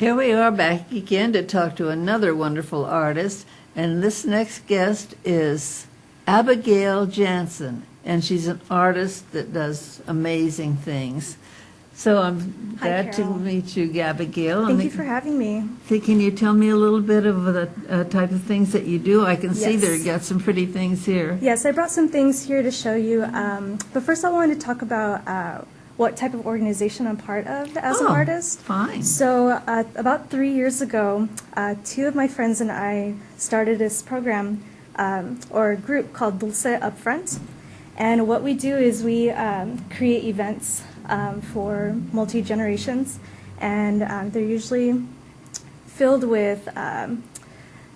Here we are back again to talk to another wonderful artist, and this next guest is Abigail Janzen, and she's an artist that does amazing things. So I'm glad to meet you, Abigail. Thank you for having me. Can you tell me a little bit of the type of things that you do? I can see there you got some pretty things here. Yes, I brought some things here to show you. But first I wanted to talk about what type of organization I'm part of as an artist. Fine. So about 3 years ago, two of my friends and I started this program or group called Dulce UpFront. And what we do is we create events for multi-generations, and they're usually filled with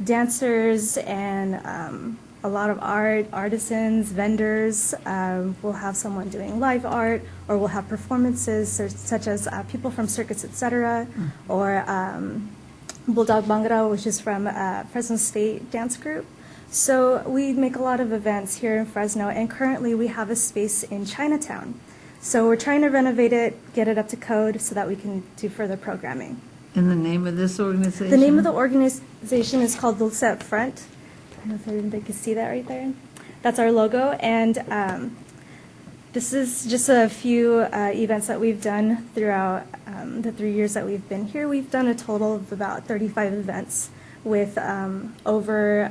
dancers and a lot of artisans, vendors. We'll have someone doing live art, or we'll have performances such as people from circuits, etc., or Bulldog Bhangra, which is from Fresno State Dance Group. So we make a lot of events here in Fresno, and currently we have a space in Chinatown. So we're trying to renovate it, get it up to code so that we can do further programming. And the name of this organization? The name of the organization is called Dulce UpFront. I don't know if everybody can see that right there. That's our logo, and this is just a few events that we've done throughout the 3 years that we've been here. We've done a total of about 35 events with over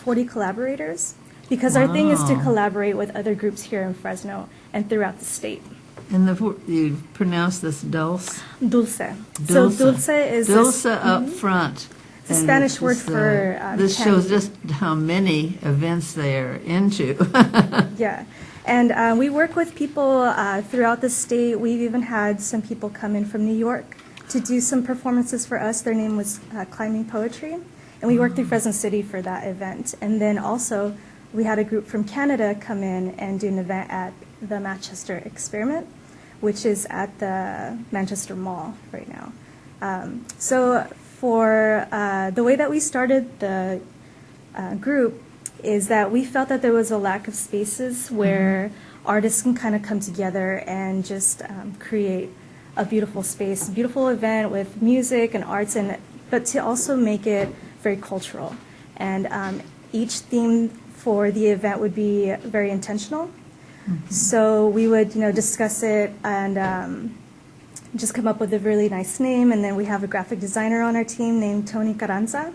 40 collaborators, because our thing is to collaborate with other groups here in Fresno and throughout the state. And you pronounce this Dulce? Dulce. Dulce. So Dulce is Dulce UpFront. It's a Spanish word for this candy. shows just how many events they're into. Yeah. And we work with people throughout the state. We've even had some people come in from New York to do some performances for us. Their name was Climbing Poetry. And we worked through Fresno City for that event. And then also we had a group from Canada come in and do an event at the Manchester Experiment, which is at the Manchester Mall right now. So for the way that we started the group is that we felt that there was a lack of spaces where artists can kind of come together and just create a beautiful space, a beautiful event with music and arts, but to also make it very cultural. And each theme for the event would be very intentional. So we would, discuss it and just come up with a really nice name. And then we have a graphic designer on our team named Tony Carranza,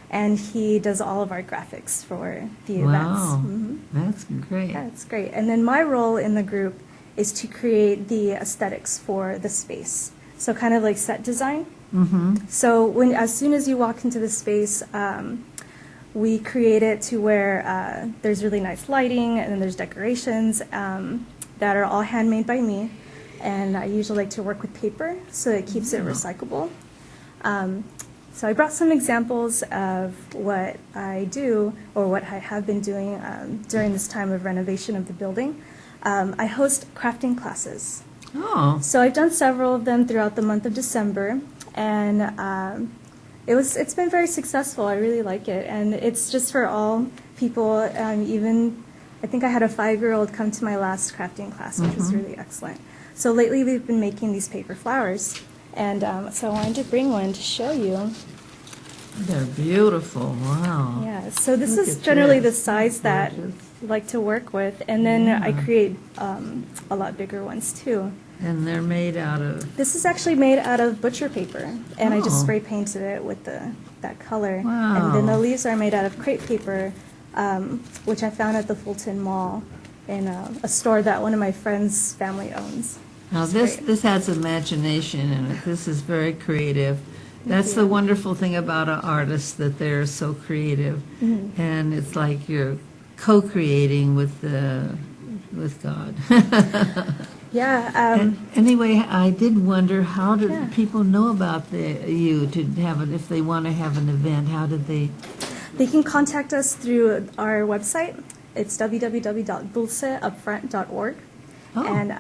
and he does all of our graphics for the events. Wow, that's great. Yeah, it's great. And then my role in the group is to create the aesthetics for the space. So kind of like set design. So as soon as you walk into the space, we create it to where there's really nice lighting, and then there's decorations that are all handmade by me. And I usually like to work with paper, so it keeps it recyclable. So I brought some examples of what I do, or what I have been doing during this time of renovation of the building. I host crafting classes. Oh. So I've done several of them throughout the month of December, and it's been very successful. I really like it, and it's just for all people. Even I think I had a 5-year-old come to my last crafting class, which was really excellent. So lately we've been making these paper flowers, and so I wanted to bring one to show you. They're beautiful. Wow. Yeah. So this Look is at generally this. the size that Gorgeous. I like to work with, and then I create a lot bigger ones too. And they're made out of... This is actually made out of butcher paper, and I just Oh. spray painted it with that color. Wow. And then the leaves are made out of crepe paper, which I found at the Fulton Mall in a store that one of my friends' family owns. Now It's this great. this has imagination in it. This is very creative. That's you. the wonderful thing about an artist, that they're so creative, and it's like you're co-creating with God. Yeah. Anyway, I did wonder, how did Yeah. people know about you to have it if they want to have an event? How did they? They can contact us through our website. It's www.dulceupfront.org. Oh. And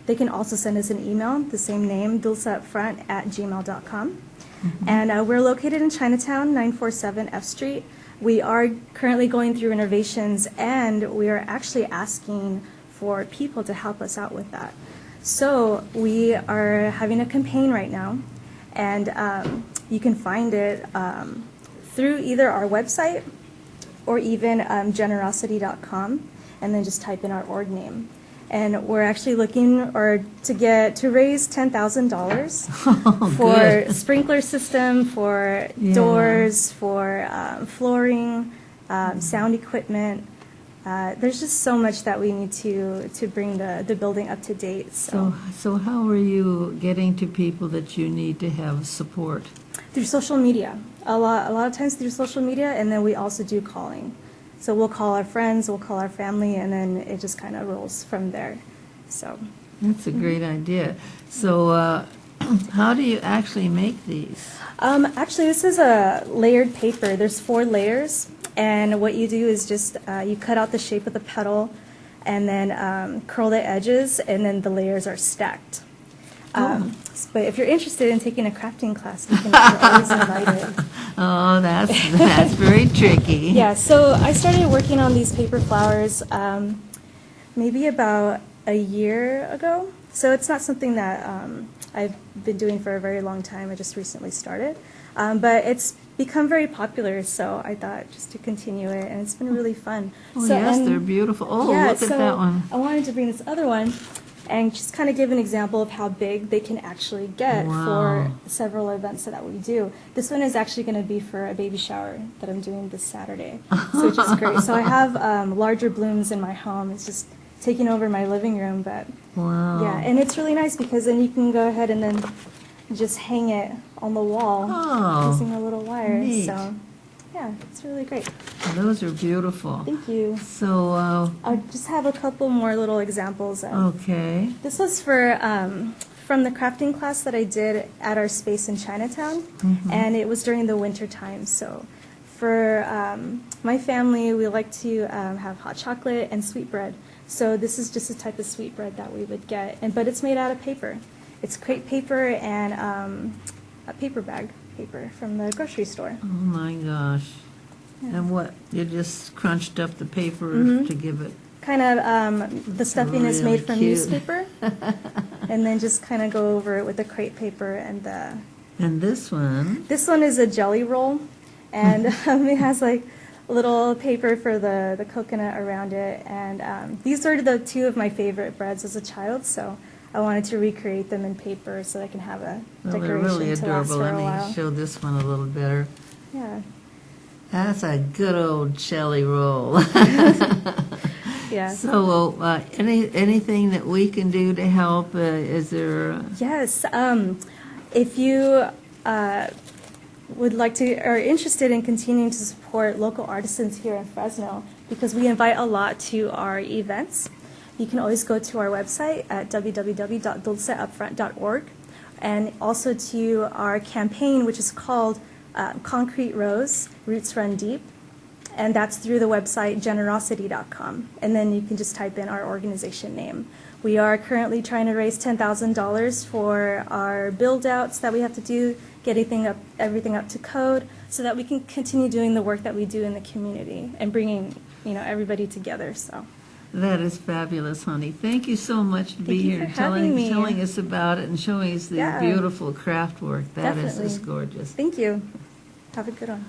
they can also send us an email, the same name, dulceupfront@gmail.com. And we're located in Chinatown, 947 F Street. We are currently going through renovations, and we are actually asking for people to help us out with that. So we are having a campaign right now, And you can find it through either our website or even generosity.com, and then just type in our org name. And we're actually looking to raise $10,000 for good. sprinkler system, for Yeah. doors, for flooring, sound equipment. There's just so much that we need to bring the building up to date. So how are you getting to people that you need to have support? Through social media, a lot of times through social media, and then we also do calling. So we'll call our friends, we'll call our family, and then it just kind of rolls from there. So That's a great idea. So how do you actually make these? actually, this is a layered paper. There's 4 layers, and what you do is just you cut out the shape of the petal, and then curl the edges, and then the layers are stacked. But if you're interested in taking a crafting class, you're always invited. Oh, that's very tricky. Yeah, so I started working on these paper flowers maybe about a year ago. So it's not something that I've been doing for a very long time. I just recently started. But it's become very popular, so I thought just to continue it, and it's been really fun. Oh, so, yes, and- they're beautiful. Oh, yeah, look at so that one. I wanted to bring this other one and just kind of give an example of how big they can actually get Wow. for several events that we do. This one is actually going to be for a baby shower that I'm doing this Saturday, so which is great. So I have larger blooms in my home. It's just taking over my living room, but Wow. yeah, and it's really nice because then you can go ahead and then just hang it on the wall Oh, using a little wire. neat. So yeah, it's really great. Those are beautiful. Thank you. So, I just have a couple more little examples. okay. This was from the crafting class that I did at our space in Chinatown, and it was during the winter time. So for my family, we like to have hot chocolate and sweetbread. So this is just a type of sweetbread that we would get, but it's made out of paper. It's crepe paper and a paper bag paper from the grocery store. Oh, my gosh. Yeah. And what, you just crunched up the paper to give it, Kind of the stuffing is really made from cute. newspaper, and then just kind of go over it with the crepe paper and the. and this one, This one is a jelly roll, and it has like little paper for the coconut around it. And these are the 2 of my favorite breads as a child, so I wanted to recreate them in paper so I can have a well, they're decoration really to last adorable. for a Let me while. show this one a little better. Yeah, That's a good old jelly roll. yeah. So, anything that we can do to help? Is there? Yes. If you would like to, are interested in continuing to support local artisans here in Fresno, because we invite a lot to our events, you can always go to our website at www.dulceupfront.org, and also to our campaign, which is called Concrete Rose, Roots Run Deep, and that's through the website generosity.com, and then you can just type in our organization name. We are currently trying to raise $10,000 for our build-outs that we have to do, get everything up to code, so that we can continue doing the work that we do in the community and bringing everybody together. So. That is fabulous, honey. Thank you so much to be Thank you here for and having me. telling us about it and showing us the Yeah. beautiful craft work. That is Definitely. just gorgeous. Thank you. Have a good one.